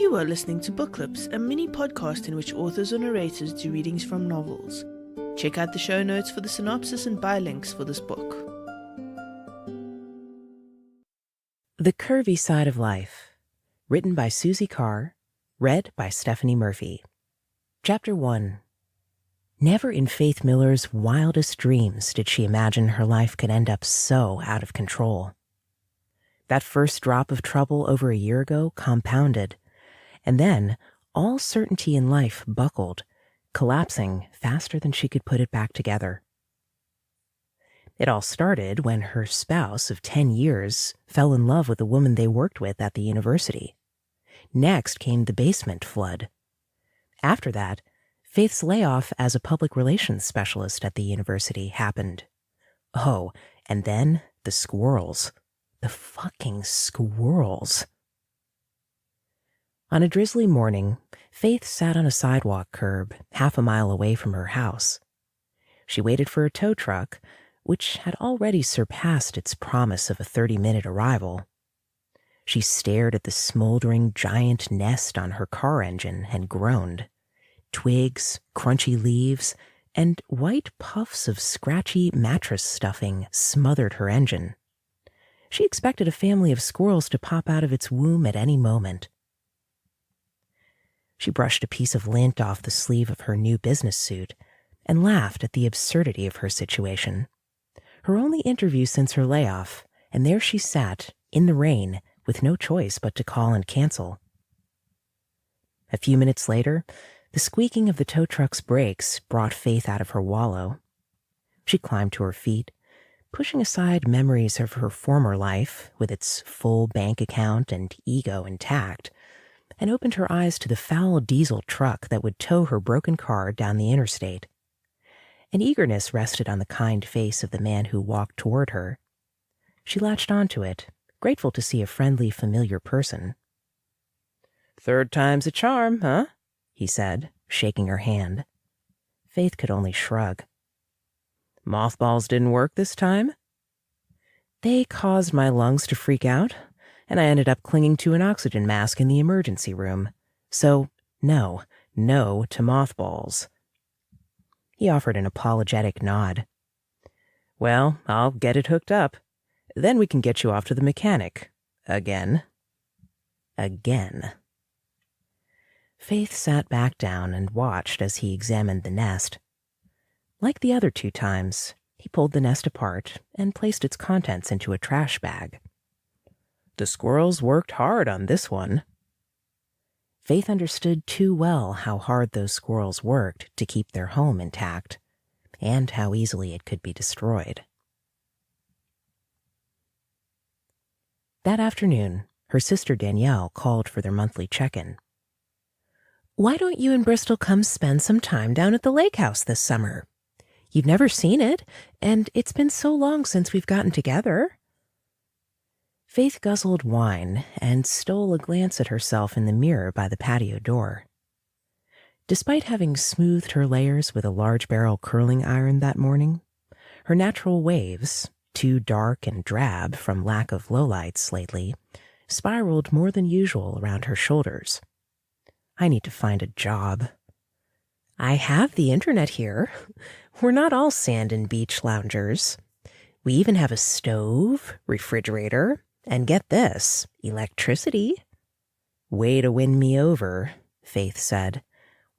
You are listening to Book Clips, a mini podcast in which authors or narrators do readings from novels. Check out the show notes for the synopsis and buy links for this book. The Curvy Side of Life, written by Suzie Carr, read by Stephanie Murphy. Chapter 1. Never in Faith Miller's wildest dreams did she imagine her life could end up so out of control. That first drop of trouble over a year ago compounded, and then all certainty in life buckled, collapsing faster than she could put it back together. It all started when her spouse of 10 years fell in love with a woman they worked with at the university. Next came the basement flood. After that, Faith's layoff as a public relations specialist at the university happened. Oh, and then the squirrels. The fucking squirrels. On a drizzly morning, Faith sat on a sidewalk curb half a mile away from her house. She waited for a tow truck, which had already surpassed its promise of a 30-minute arrival. She stared at the smoldering giant nest on her car engine and groaned. Twigs, crunchy leaves, and white puffs of scratchy mattress stuffing smothered her engine. She expected a family of squirrels to pop out of its womb at any moment. She brushed a piece of lint off the sleeve of her new business suit and laughed at the absurdity of her situation. Her only interview since her layoff, and there she sat, in the rain, with no choice but to call and cancel. A few minutes later, the squeaking of the tow truck's brakes brought Faith out of her wallow. She climbed to her feet, pushing aside memories of her former life with its full bank account and ego intact, and opened her eyes to the foul diesel truck that would tow her broken car down the interstate. An eagerness rested on the kind face of the man who walked toward her. She latched onto it, grateful to see a friendly, familiar person. "Third time's a charm, huh?" he said, shaking her hand. Faith could only shrug. "Mothballs didn't work this time?" "They caused my lungs to freak out, and I ended up clinging to an oxygen mask in the emergency room. So, no to mothballs." He offered an apologetic nod. "Well, I'll get it hooked up. Then we can get you off to the mechanic. Again." Again. Faith sat back down and watched as he examined the nest. Like the other 2 times, he pulled the nest apart and placed its contents into a trash bag. "The squirrels worked hard on this one." Faith understood too well how hard those squirrels worked to keep their home intact, and how easily it could be destroyed. That afternoon, her sister Danielle called for their monthly check-in. "Why don't you and Bristol come spend some time down at the lake house this summer? You've never seen it, and it's been so long since we've gotten together." Faith guzzled wine and stole a glance at herself in the mirror by the patio door. Despite having smoothed her layers with a large barrel curling iron that morning, her natural waves, too dark and drab from lack of lowlights lately, spiraled more than usual around her shoulders. "I need to find a job." "I have the internet here. We're not all sand and beach loungers. We even have a stove, refrigerator, and get this, electricity." "Way to win me over," Faith said,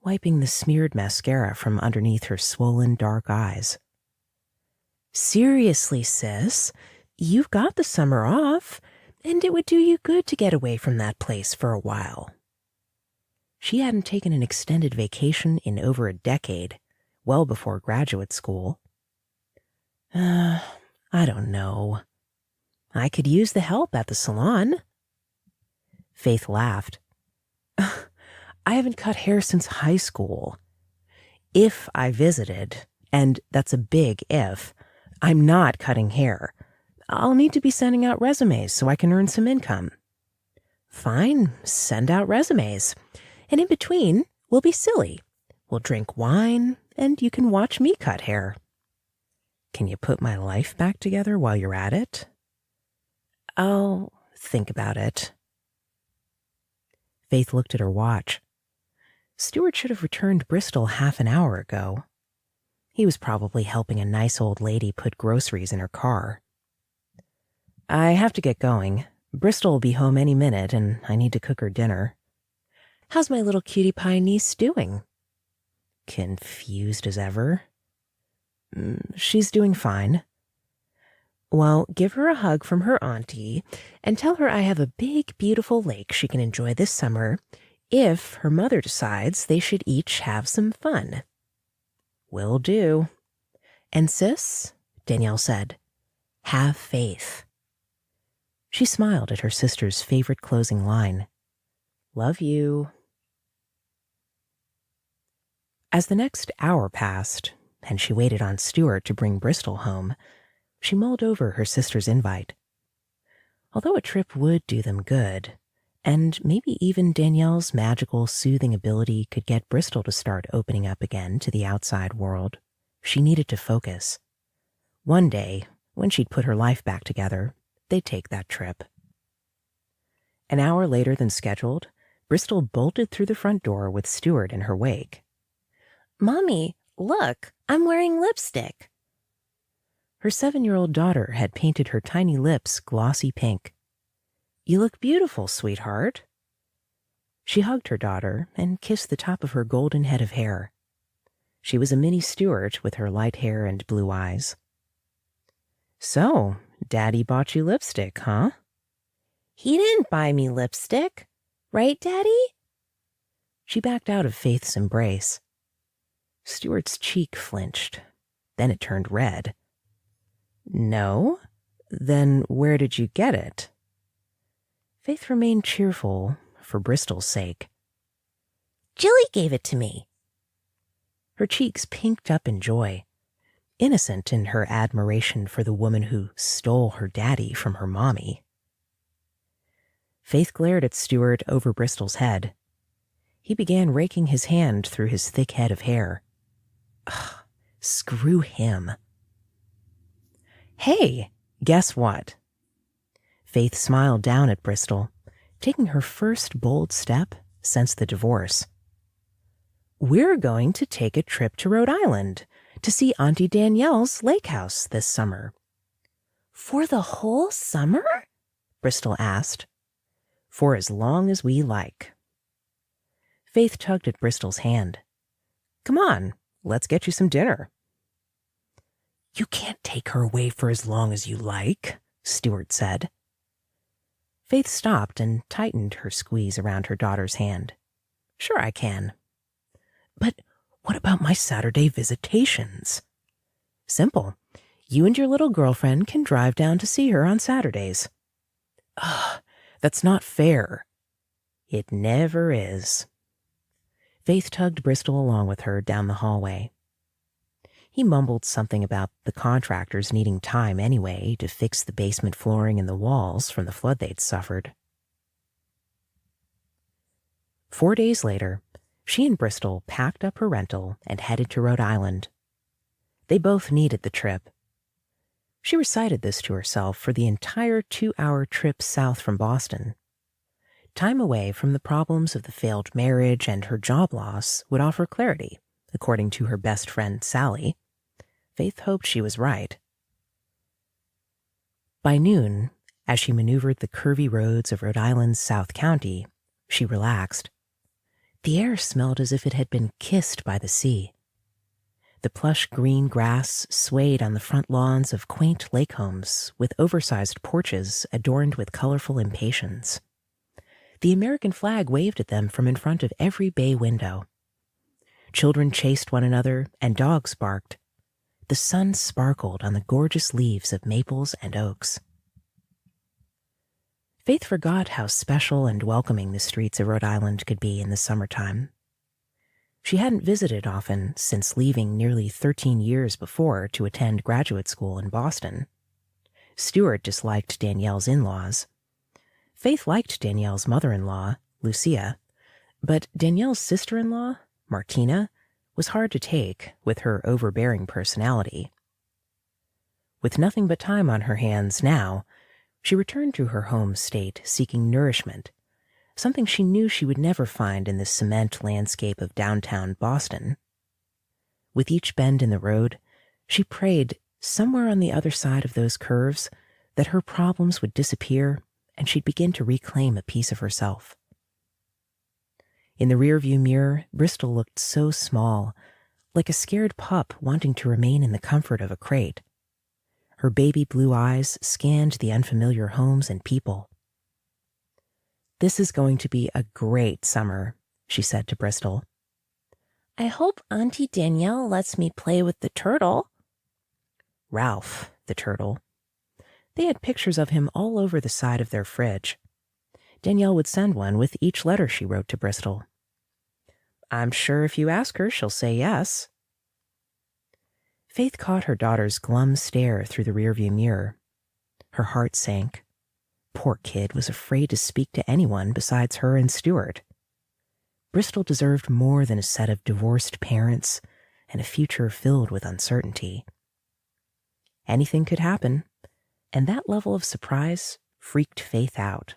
wiping the smeared mascara from underneath her swollen dark eyes. "Seriously, sis, you've got the summer off, and it would do you good to get away from that place for a while." She hadn't taken an extended vacation in over a decade, well before graduate school. I don't know. I could use the help at the salon." Faith laughed. "I haven't cut hair since high school. If I visited, and that's a big if, I'm not cutting hair. I'll need to be sending out resumes so I can earn some income." "Fine, send out resumes. And in between, we'll be silly. We'll drink wine, and you can watch me cut hair." "Can you put my life back together while you're at it?" "I'll think about it." Faith looked at her watch. Stuart should have returned Bristol half an hour ago. He was probably helping a nice old lady put groceries in her car. I have to get going. Bristol will be home any minute, and I need to cook her dinner. How's my little cutie pie niece doing? Confused as ever. She's doing fine. Well, give her a hug from her auntie and tell her I have a big, beautiful lake she can enjoy this summer if her mother decides they should each have some fun. Will do. And sis, Danielle said, have faith. She smiled at her sister's favorite closing line. Love you. As the next hour passed, and she waited on Stuart to bring Bristol home, she mulled over her sister's invite. Although a trip would do them good, and maybe even Danielle's magical, soothing ability could get Bristol to start opening up again to the outside world, she needed to focus. One day, when she'd put her life back together, they'd take that trip. An hour later than scheduled, Bristol bolted through the front door with Stuart in her wake. Mommy, look, I'm wearing lipstick. Her 7-year-old daughter had painted her tiny lips glossy pink. You look beautiful, sweetheart. She hugged her daughter and kissed the top of her golden head of hair. She was a mini Stuart with her light hair and blue eyes. So, Daddy bought you lipstick, huh? He didn't buy me lipstick. Right, Daddy? She backed out of Faith's embrace. Stuart's cheek flinched. Then it turned red. No? Then where did you get it? Faith remained cheerful for Bristol's sake. Jilly gave it to me. Her cheeks pinked up in joy, innocent in her admiration for the woman who stole her daddy from her mommy. Faith glared at Stuart over Bristol's head. He began raking his hand through his thick head of hair. Ugh, screw him. Hey, guess what? Faith smiled down at Bristol, taking her first bold step since the divorce. We're going to take a trip to Rhode Island to see Auntie Danielle's lake house this summer. For the whole summer? Bristol asked. For as long as we like. Faith tugged at Bristol's hand. Come on, let's get you some dinner. You can't take her away for as long as you like, Stuart said. Faith stopped and tightened her squeeze around her daughter's hand. Sure I can. But what about my Saturday visitations? Simple. You and your little girlfriend can drive down to see her on Saturdays. Ugh, that's not fair. It never is. Faith tugged Bristol along with her down the hallway. He mumbled something about the contractors needing time anyway to fix the basement flooring and the walls from the flood they'd suffered. 4 days later, she and Bristol packed up her rental and headed to Rhode Island. They both needed the trip. She recited this to herself for the entire 2-hour trip south from Boston. Time away from the problems of the failed marriage and her job loss would offer clarity, according to her best friend Sally. Faith hoped she was right. By noon, as she maneuvered the curvy roads of Rhode Island's South County, she relaxed. The air smelled as if it had been kissed by the sea. The plush green grass swayed on the front lawns of quaint lake homes with oversized porches adorned with colorful impatiens. The American flag waved at them from in front of every bay window. Children chased one another and dogs barked. The sun sparkled on the gorgeous leaves of maples and oaks. Faith forgot how special and welcoming the streets of Rhode Island could be in the summertime. She hadn't visited often since leaving nearly 13 years before to attend graduate school in Boston. Stuart disliked Danielle's in-laws. Faith liked Danielle's mother-in-law, Lucia, but Danielle's sister-in-law, Martina, was hard to take with her overbearing personality. With nothing but time on her hands now, she returned to her home state seeking nourishment, something she knew she would never find in the cement landscape of downtown Boston. With each bend in the road, she prayed somewhere on the other side of those curves that her problems would disappear and she'd begin to reclaim a piece of herself. In the rearview mirror, Bristol looked so small, like a scared pup wanting to remain in the comfort of a crate. Her baby blue eyes scanned the unfamiliar homes and people. "This is going to be a great summer," she said to Bristol. "I hope Auntie Danielle lets me play with the turtle." Ralph, the turtle. They had pictures of him all over the side of their fridge. Danielle would send one with each letter she wrote to Bristol. "I'm sure if you ask her, she'll say yes." Faith caught her daughter's glum stare through the rearview mirror. Her heart sank. Poor kid was afraid to speak to anyone besides her and Stuart. Bristol deserved more than a set of divorced parents and a future filled with uncertainty. Anything could happen, and that level of surprise freaked Faith out.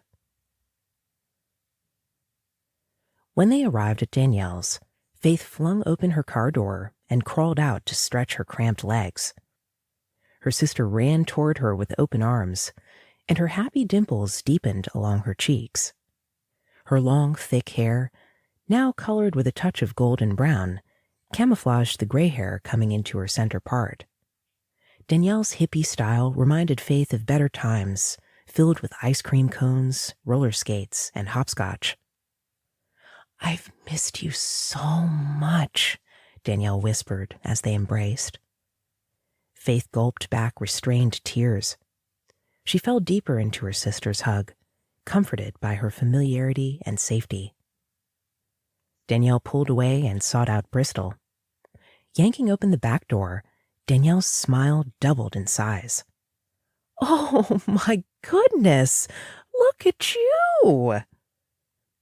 When they arrived at Danielle's, Faith flung open her car door and crawled out to stretch her cramped legs. Her sister ran toward her with open arms, and her happy dimples deepened along her cheeks. Her long, thick hair, now colored with a touch of golden brown, camouflaged the gray hair coming into her center part. Danielle's hippie style reminded Faith of better times, filled with ice cream cones, roller skates, and hopscotch. "I've missed you so much," Danielle whispered as they embraced. Faith gulped back restrained tears. She fell deeper into her sister's hug, comforted by her familiarity and safety. Danielle pulled away and sought out Bristol. Yanking open the back door, Danielle's smile doubled in size. "Oh, my goodness! Look at you!"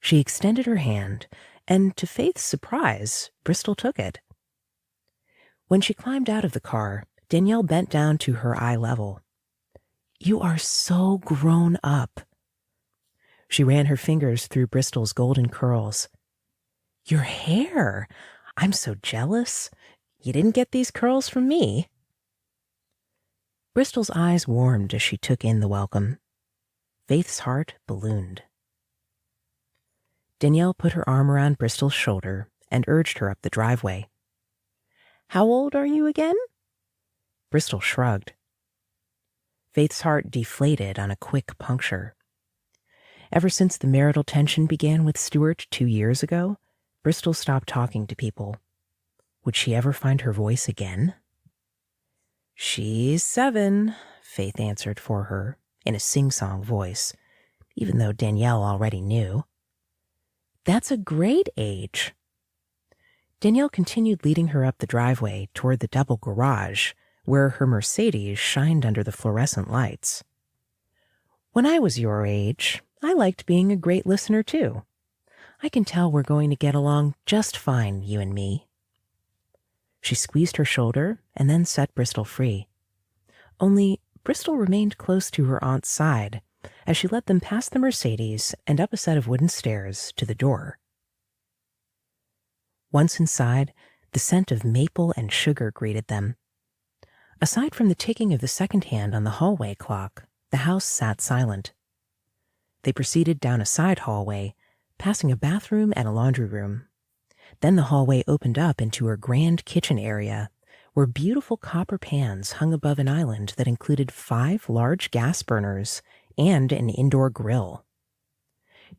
She extended her hand, and to Faith's surprise, Bristol took it. When she climbed out of the car, Danielle bent down to her eye level. "You are so grown up." She ran her fingers through Bristol's golden curls. "Your hair! I'm so jealous. You didn't get these curls from me." Bristol's eyes warmed as she took in the welcome. Faith's heart ballooned. Danielle put her arm around Bristol's shoulder and urged her up the driveway. "How old are you again?" Bristol shrugged. Faith's heart deflated on a quick puncture. Ever since the marital tension began with Stuart 2 years ago, Bristol stopped talking to people. Would she ever find her voice again? "She's 7, Faith answered for her, in a sing-song voice, even though Danielle already knew. "That's a great age." Danielle continued leading her up the driveway toward the double garage, where her Mercedes shined under the fluorescent lights. "When I was your age, I liked being a great listener, too. I can tell we're going to get along just fine, you and me." She squeezed her shoulder and then set Bristol free. Only Bristol remained close to her aunt's side as she led them past the Mercedes and up a set of wooden stairs to the door. Once inside, the scent of maple and sugar greeted them. Aside from the ticking of the second hand on the hallway clock, the house sat silent. They proceeded down a side hallway, passing a bathroom and a laundry room. Then the hallway opened up into a grand kitchen area, where beautiful copper pans hung above an island that included 5 large gas burners and an indoor grill.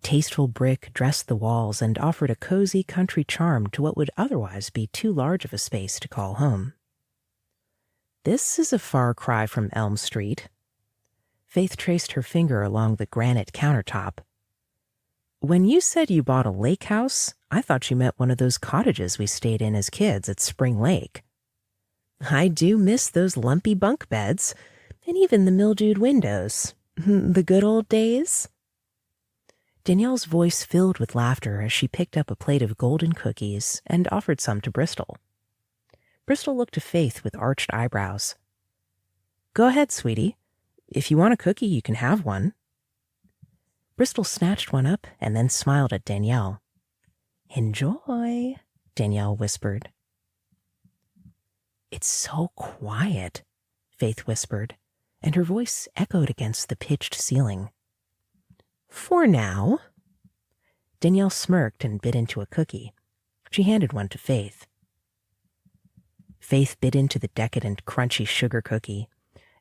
Tasteful brick dressed the walls and offered a cozy country charm to what would otherwise be too large of a space to call home. "This is a far cry from Elm Street." Faith traced her finger along the granite countertop. "When you said you bought a lake house, I thought you meant one of those cottages we stayed in as kids at Spring Lake." "I do miss those lumpy bunk beds, and even the mildewed windows. The good old days." Danielle's voice filled with laughter as she picked up a plate of golden cookies and offered some to Bristol. Bristol looked to Faith with arched eyebrows. "Go ahead, sweetie. If you want a cookie, you can have one." Bristol snatched one up and then smiled at Danielle. "Enjoy," Danielle whispered. "It's so quiet," Faith whispered, and her voice echoed against the pitched ceiling. "For now." Danielle smirked and bit into a cookie. She handed one to Faith. Faith bit into the decadent, crunchy sugar cookie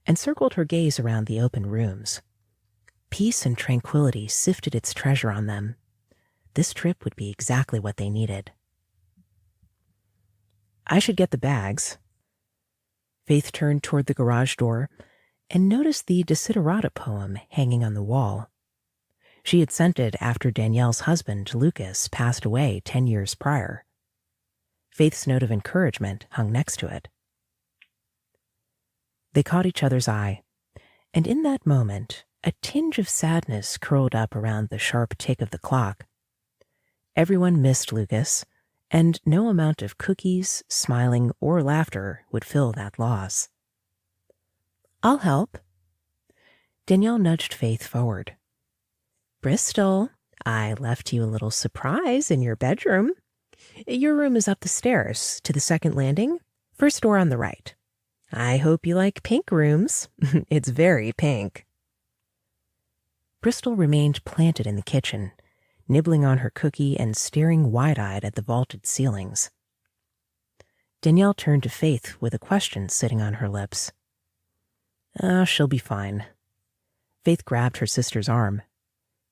and circled her gaze around the open rooms. Peace and tranquility sifted its treasure on them. This trip would be exactly what they needed. "I should get the bags." Faith turned toward the garage door and noticed the Desiderata poem hanging on the wall. She had sent it after Danielle's husband, Lucas, passed away 10 years prior. Faith's note of encouragement hung next to it. They caught each other's eye, and in that moment, a tinge of sadness curled up around the sharp tick of the clock. Everyone missed Lucas, and no amount of cookies, smiling, or laughter would fill that loss. "I'll help." Danielle nudged Faith forward. "Bristol, I left you a little surprise in your bedroom. Your room is up the stairs to the second landing, first door on the right. I hope you like pink rooms. It's very pink." Bristol remained planted in the kitchen, nibbling on her cookie and staring wide-eyed at the vaulted ceilings. Danielle turned to Faith with a question sitting on her lips. She'll be fine." Faith grabbed her sister's arm.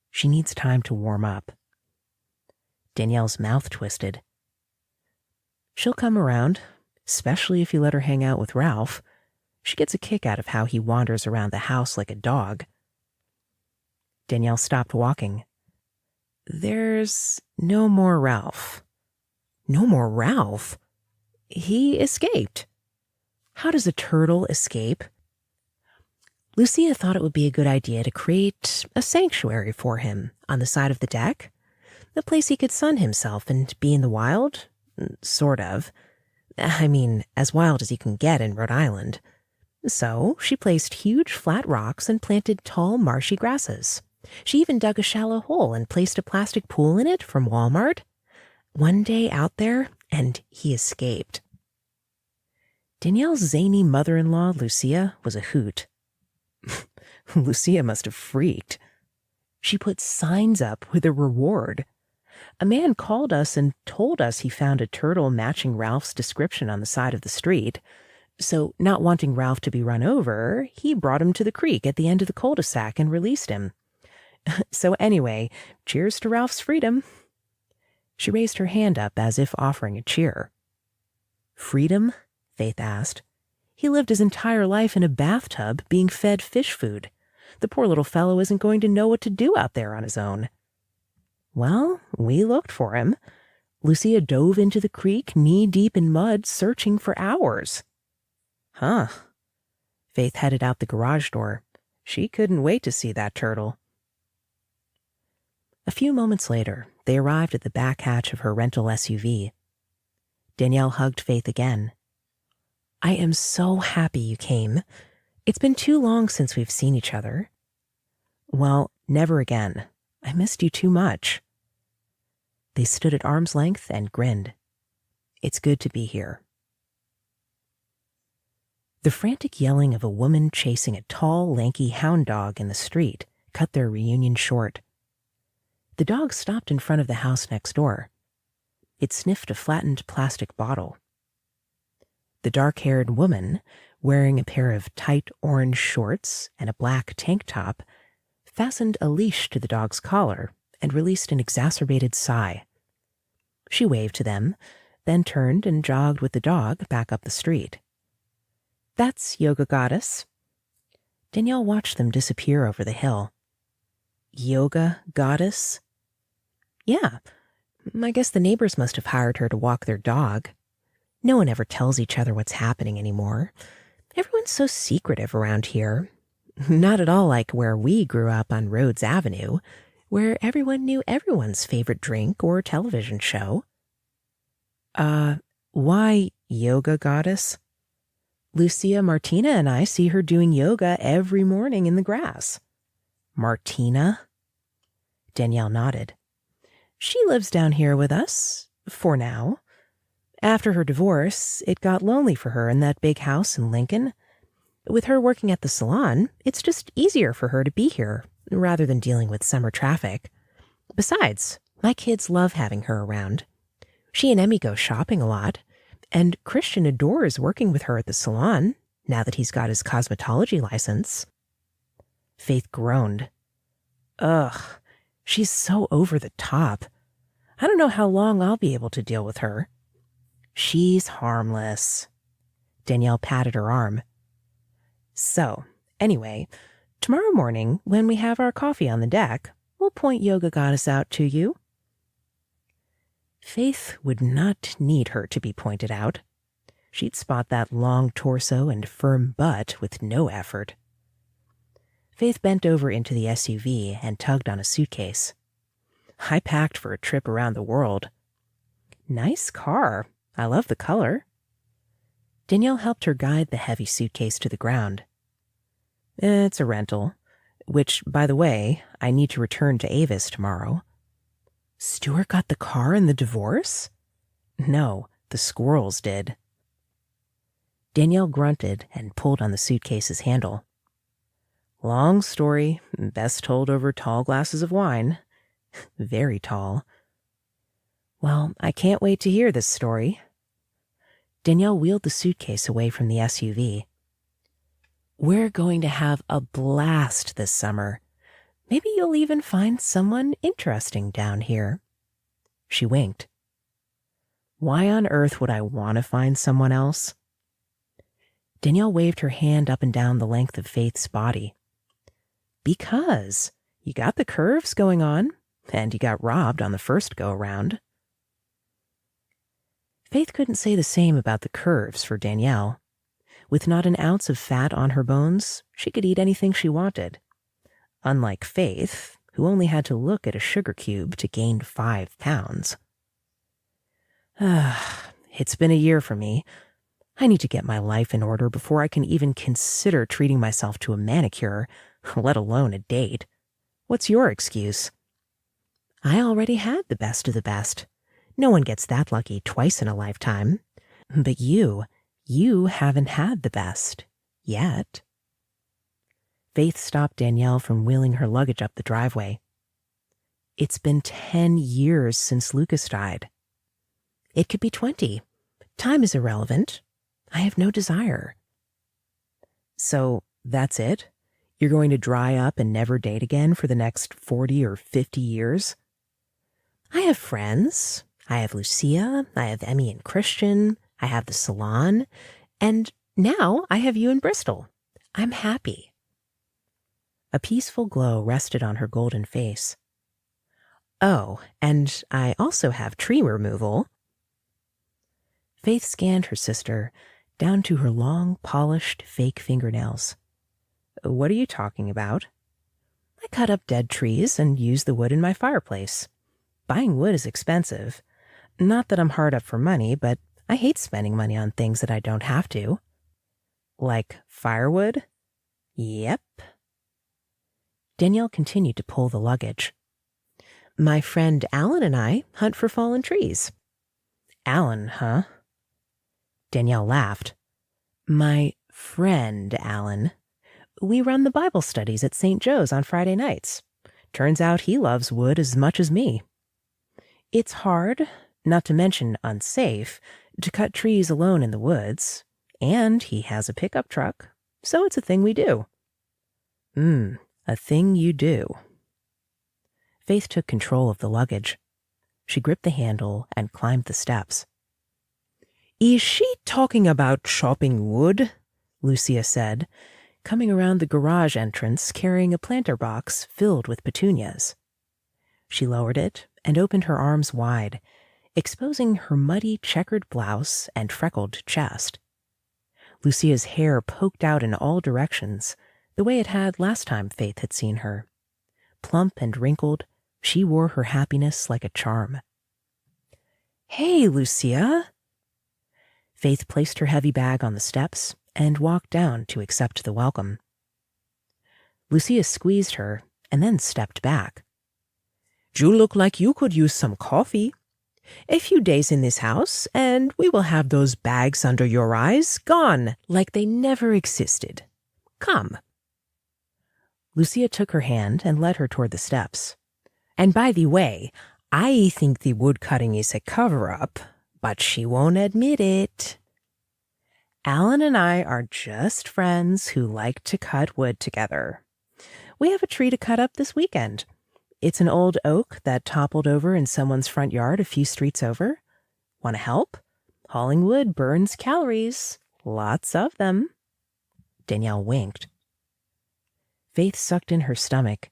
"She needs time to warm up." Danielle's mouth twisted. "She'll come around, especially if you let her hang out with Ralph. She gets a kick out of how he wanders around the house like a dog." Danielle stopped walking. "There's no more Ralph." "No more Ralph? He escaped." "How does a turtle escape?" Lucia thought it would be a good idea to create a sanctuary for him on the side of the deck, a place he could sun himself and be in the wild, sort of. I mean, as wild as you can get in Rhode Island. So she placed huge flat rocks and planted tall marshy grasses. She even dug a shallow hole and placed a plastic pool in it from Walmart. One day out there, and he escaped. Danielle's zany mother-in-law, Lucia, was a hoot. Lucia must have freaked. She put signs up with a reward. A man called us and told us he found a turtle matching Ralph's description on the side of the street. So, not wanting Ralph to be run over, he brought him to the creek at the end of the cul-de-sac and released him. So anyway, cheers to Ralph's freedom. She raised her hand up as if offering a cheer. "Freedom?" Faith asked. "He lived his entire life in a bathtub being fed fish food. The poor little fellow isn't going to know what to do out there on his own." "Well, we looked for him. Lucia dove into the creek knee-deep in mud, searching for hours." "Huh." Faith headed out the garage door. She couldn't wait to see that turtle. A few moments later, they arrived at the back hatch of her rental SUV. Danielle hugged Faith again. "I am so happy you came. It's been too long since we've seen each other." "Well, never again. I missed you too much." They stood at arm's length and grinned. "It's good to be here." The frantic yelling of a woman chasing a tall, lanky hound dog in the street cut their reunion short. The dog stopped in front of the house next door. It sniffed a flattened plastic bottle. The dark-haired woman, wearing a pair of tight orange shorts and a black tank top, fastened a leash to the dog's collar and released an exacerbated sigh. She waved to them, then turned and jogged with the dog back up the street. "That's Yoga Goddess." Danielle watched them disappear over the hill. Yoga Goddess? Yeah, I guess the neighbors must have hired her to walk their dog. No one ever tells each other what's happening anymore. Everyone's so secretive around here. Not at all like where we grew up on Rhodes Avenue, where everyone knew everyone's favorite drink or television show. Why Yoga Goddess? Lucia Martina and I see her doing yoga every morning in the grass. Martina? Danielle nodded. She lives down here with us, for now. After her divorce, it got lonely for her in that big house in Lincoln. With her working at the salon, it's just easier for her to be here, rather than dealing with summer traffic. Besides, my kids love having her around. She and Emmy go shopping a lot, and Christian adores working with her at the salon, now that he's got his cosmetology license. Faith groaned. Ugh, she's so over the top. I don't know how long I'll be able to deal with her. She's harmless. Danielle patted her arm. So, anyway, tomorrow morning, when we have our coffee on the deck, we'll point Yoga Goddess out to you. Faith would not need her to be pointed out. She'd spot that long torso and firm butt with no effort. Faith bent over into the SUV and tugged on a suitcase. I packed for a trip around the world. Nice car. I love the color. Danielle helped her guide the heavy suitcase to the ground. It's a rental, which, by the way, I need to return to Avis tomorrow. Stuart got the car in the divorce? No, the squirrels did. Danielle grunted and pulled on the suitcase's handle. Long story, best told over tall glasses of wine. Very tall. Well, I can't wait to hear this story. Danielle wheeled the suitcase away from the SUV. We're going to have a blast this summer. Maybe you'll even find someone interesting down here. She winked. Why on earth would I want to find someone else? Danielle waved her hand up and down the length of Faith's body. Because you got the curves going on, and you got robbed on the first go-around. Faith couldn't say the same about the curves for Danielle. With not an ounce of fat on her bones, she could eat anything she wanted. Unlike Faith, who only had to look at a sugar cube to gain 5 pounds. It's been a year for me. I need to get my life in order before I can even consider treating myself to a manicure, let alone a date. What's your excuse? I already had the best of the best. No one gets that lucky twice in a lifetime. But you haven't had the best. Yet. Faith stopped Danielle from wheeling her luggage up the driveway. It's been 10 years since Lucas died. It could be 20. Time is irrelevant. I have no desire. So, that's it? You're going to dry up and never date again for the next 40 or 50 years? I have friends. I have Lucia. I have Emmy and Christian. I have the salon. And now I have you in Bristol. I'm happy. A peaceful glow rested on her golden face. Oh, and I also have tree removal. Faith scanned her sister, down to her long, polished, fake fingernails. What are you talking about? I cut up dead trees and use the wood in my fireplace. Buying wood is expensive. Not that I'm hard up for money, but I hate spending money on things that I don't have to. Like firewood? Yep. Danielle continued to pull the luggage. My friend Alan and I hunt for fallen trees. Alan, huh? Danielle laughed. My friend Alan. We run the Bible studies at St. Joe's on Friday nights. Turns out he loves wood as much as me. It's hard, not to mention unsafe, to cut trees alone in the woods, and he has a pickup truck, so it's a thing we do. A thing you do. Faith took control of the luggage. She gripped the handle and climbed the steps. Is she talking about chopping wood? Lucia said, coming around the garage entrance carrying a planter box filled with petunias. She lowered it and opened her arms wide, exposing her muddy checkered blouse and freckled chest. Lucia's hair poked out in all directions, the way it had last time Faith had seen her. Plump and wrinkled, she wore her happiness like a charm. Hey, Lucia! Faith placed her heavy bag on the steps and walked down to accept the welcome. Lucia squeezed her and then stepped back. You look like you could use some coffee. A few days in this house, and we will have those bags under your eyes gone like they never existed. Come." Lucia took her hand and led her toward the steps. "And by the way, I think the woodcutting is a cover-up, but she won't admit it. Alan and I are just friends who like to cut wood together. We have a tree to cut up this weekend. It's an old oak that toppled over in someone's front yard a few streets over. Want to help? Hauling wood burns calories. Lots of them." Danielle winked. Faith sucked in her stomach,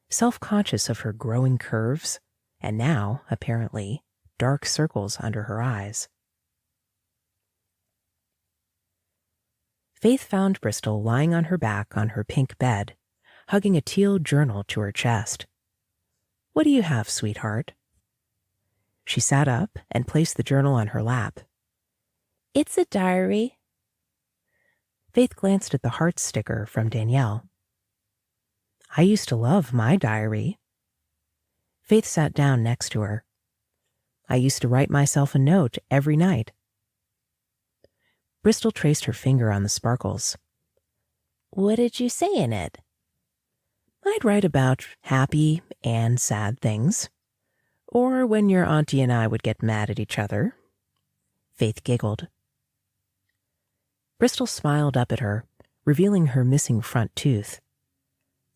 self-conscious of her growing curves, and now, apparently, dark circles under her eyes. Faith found Bristol lying on her back on her pink bed, hugging a teal journal to her chest. "What do you have, sweetheart?" She sat up and placed the journal on her lap. "It's a diary." Faith glanced at the heart sticker from Danielle. "I used to love my diary." Faith sat down next to her. "I used to write myself a note every night." Bristol traced her finger on the sparkles. "What did you say in it?" "I'd write about happy and sad things. Or when your auntie and I would get mad at each other." Faith giggled. Bristol smiled up at her, revealing her missing front tooth.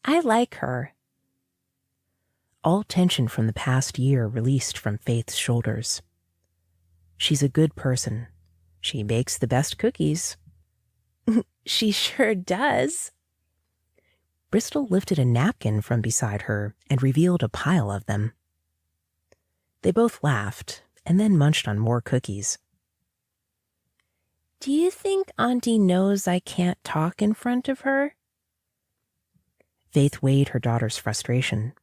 "I like her." All tension from the past year released from Faith's shoulders. "She's a good person. She bakes the best cookies." "She sure does." Bristol lifted a napkin from beside her and revealed a pile of them. They both laughed and then munched on more cookies. "Do you think Auntie knows I can't talk in front of her?" Faith weighed her daughter's frustration.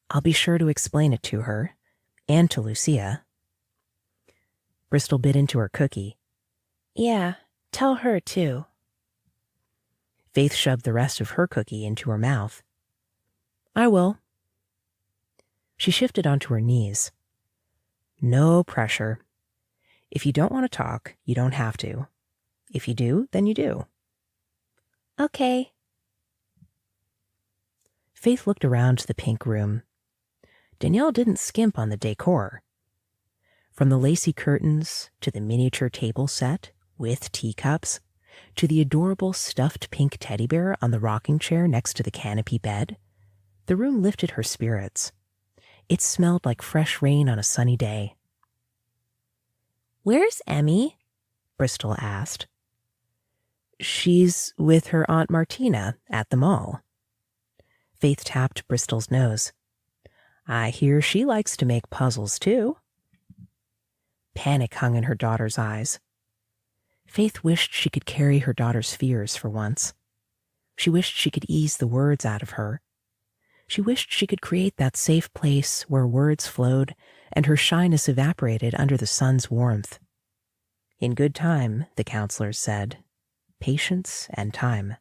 "I'll be sure to explain it to her, and to Lucia." Bristol bit into her cookie. "Yeah, tell her too." Faith shoved the rest of her cookie into her mouth. "I will." She shifted onto her knees. "No pressure. If you don't want to talk, you don't have to. If you do, then you do." "Okay." Faith looked around the pink room. Danielle didn't skimp on the decor. From the lacy curtains to the miniature table set with teacups to the adorable stuffed pink teddy bear on the rocking chair next to the canopy bed, the room lifted her spirits. It smelled like fresh rain on a sunny day. "Where's Emmy?" Bristol asked. "She's with her Aunt Martina at the mall." Faith tapped Bristol's nose. "I hear she likes to make puzzles, too." Panic hung in her daughter's eyes. Faith wished she could carry her daughter's fears for once. She wished she could ease the words out of her. She wished she could create that safe place where words flowed and her shyness evaporated under the sun's warmth. In good time, the counselors said. Patience and time.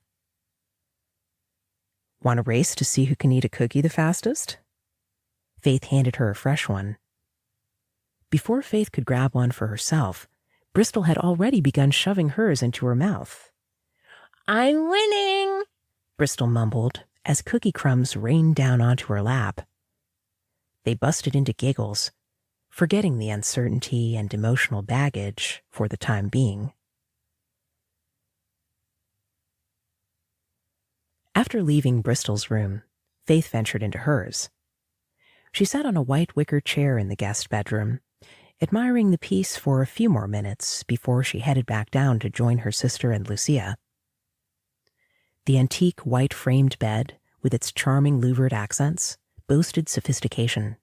"Want a race to see who can eat a cookie the fastest?" Faith handed her a fresh one. Before Faith could grab one for herself, Bristol had already begun shoving hers into her mouth. "I'm winning," Bristol mumbled as cookie crumbs rained down onto her lap. They busted into giggles, forgetting the uncertainty and emotional baggage for the time being. After leaving Bristol's room, Faith ventured into hers. She sat on a white wicker chair in the guest bedroom, admiring the piece for a few more minutes before she headed back down to join her sister and Lucia. The antique white-framed bed, with its charming louvered accents, boasted sophistication.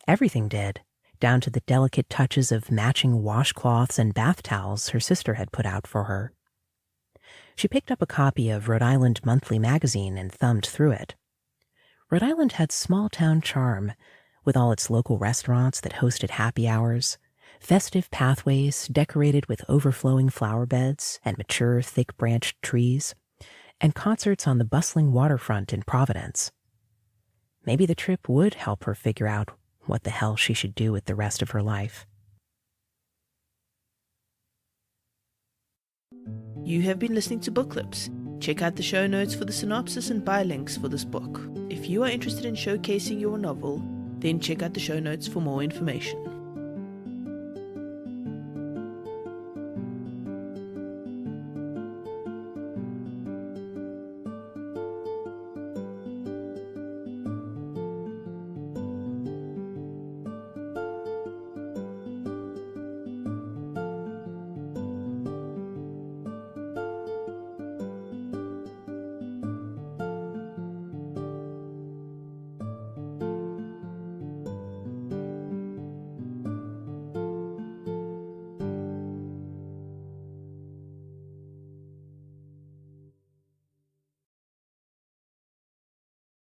Everything did, down to the delicate touches of matching washcloths and bath towels her sister had put out for her. She picked up a copy of Rhode Island Monthly magazine and thumbed through it. Rhode Island had small-town charm, with all its local restaurants that hosted happy hours, festive pathways decorated with overflowing flower beds and mature, thick-branched trees, and concerts on the bustling waterfront in Providence. Maybe the trip would help her figure out what the hell she should do with the rest of her life. You have been listening to Book Clips. Check out the show notes for the synopsis and buy links for this book. If you are interested in showcasing your novel, then check out the show notes for more information.